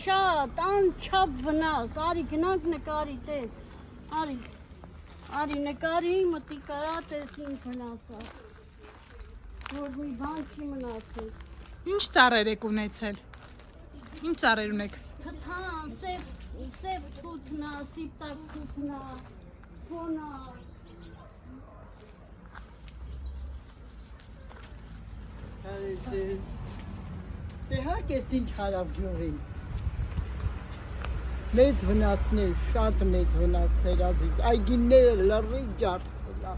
Շատ անչափ վնաս, արի գնանք նկարի տես, արի նկարի մտի կարա տես ինչ վնասա, որ մի բան չի մնացել։ Ինչ ծառեր եք ունեցել, ինչ ծառեր ունեք։ Թթան, սև թութնա, սիպտակ թութնա, խոնա։ Իհարկե ինչ հարավ գյուղին։ Մեծ վնասներ, շատ մեծ վնասներ ազիզ, այգիները լրի ջարդելա,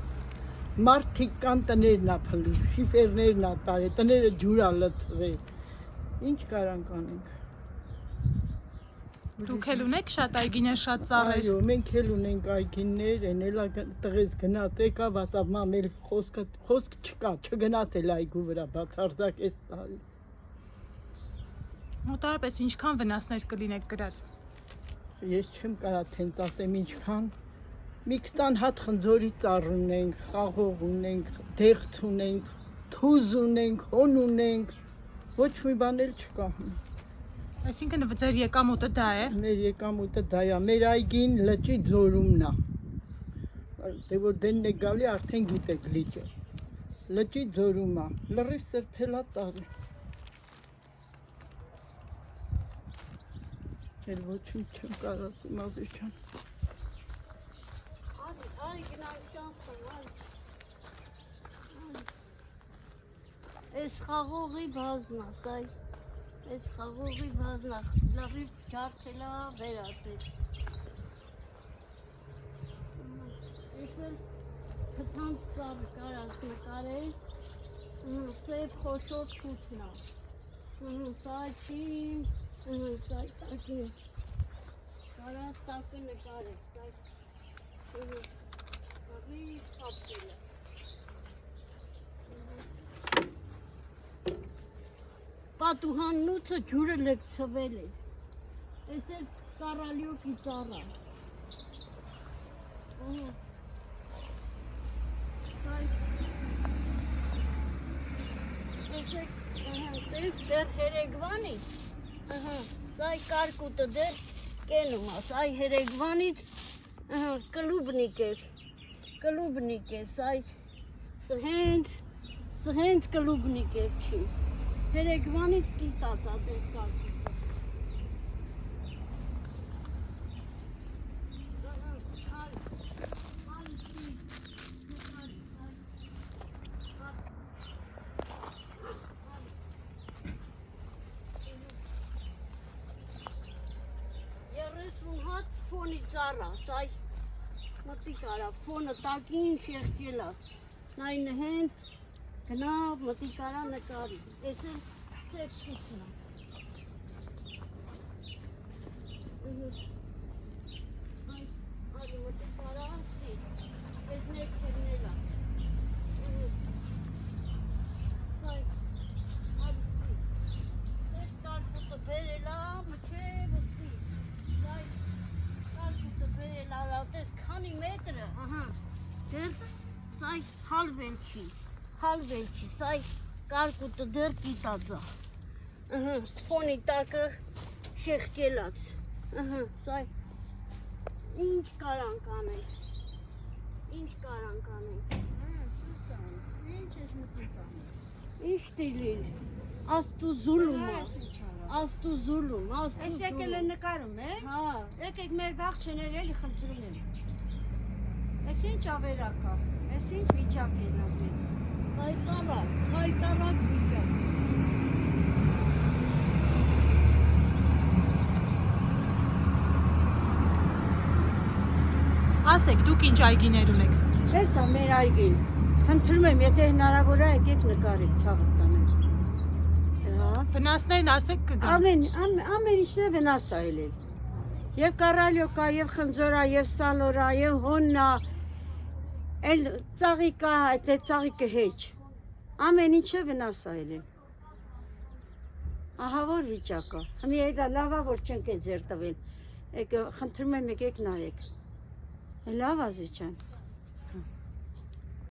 մարդիկ կան տներն ա փլի, շիֆերներն ա տարե, տները ջուր ա լցվել, ինչ կարանք անենք։ Դուք էլ ունեք շատ այգիներ, շատ ծառեր։ Այո, մենք էլ ունենք այգիներ, են էլա տղես գնաց, եկավ ասավ մամ էլ խոսք չկա, չգնաց էլ այգու վրա, բացարձակ էս տարի։ Մոտարապես ինչքան վնասներ կլինեք գրած։ Ես չեմ կարա թենց ասեմ ինչքան, մի 20 հատ խնձորի ծառ ունենք, խաղող ունենք, դեղց ունենք, թուզ ունենք, հոն ունենք, ոչ մի բան էլ չկա։ Այսինքն ձեր եկամուտը դա է։ Մեր եկամուտը դա է, մեր այգին լճի ձորումն է։ Դե որ դենն է գալի արդեն գիտեք լիճը։ Լճի ձորում է, լրիվ սրբելա տարի։ Էլ ոչինչ չեմ կարող ասեմ ազիջան։ Արի գնանք շանսան, Էս խաղողի բազմա, Էս խաղողի բազմա, լրիվ ջարդելա վերացել։ Էս էլ թթան ծառ կարած նկարել, սև խոշոր թութնա, սայքի, սայքի, կարած տակը նկարել, սայքի, խապտել է։ Պատուհաննուցը ջուրը լեկցվել է, էս էլ կարալյոկի ծառա։ Տես դեր հերեգվանից, սայ կարկուտը դեր կենում աս, այ հերեգվանից կլուբնիկ էր, սայ սհենց կլուբնիկ էր չի, հերեգվանից կիտած ա դեր կարկուտը։ Հատ ֆոնի ծառա, սայ մտի կարա, ֆոնը տակին շեղկելաս, նայն հենց գնա մտի կարա նկարի, ես էլ սեկ շուտնա։ Արի մտի կարա ասի, ես մեկ կերնելա։ Սայ, արի, ես կարկուտը բերելա, մչե վստի։ Լավատես քանի մետրը, դեր սայ հալվել չի, սայ կարկուտը դեր կիտածա, ֆոնի տակը շեղկելած, սայ ինչ կարանք անենք, Սուսան, ինչ ես մտիկան։ ինչ տիլիլ, աստու զուլում, Ես եկել են նկարում է, եկեք մեր բաղջեներ էլի խնդրում եմ։ Ես ինչ ավերակ ա, ես ինչ վիճակ են ասել։ հայտարակ վիճակ։ Ասեք, դուք ինչ այգիներ ունեք։ Ես ա մեր այգին, խնդրում եմ, եթե հնարավոր է եկեք նկարեք ցավդ տանեմ։ Վնասներն ասեք կգան։ Ամեն ինչն է վնաս ա ելել։ Եվ կարալյոկա, եւ խնձորա, եւ սալորա, եւ հոննա, էլ ծաղիկա, այդ ծաղիկը հեչ։ Ամեն ինչ է վնաս ա ելել։ Ահա որ վիճակա։ Հիմա դա լավա որ չենք է ձեր տվել։ Եկեք խնդրում եմ եկեք նայեք։ Լավ ազիջան։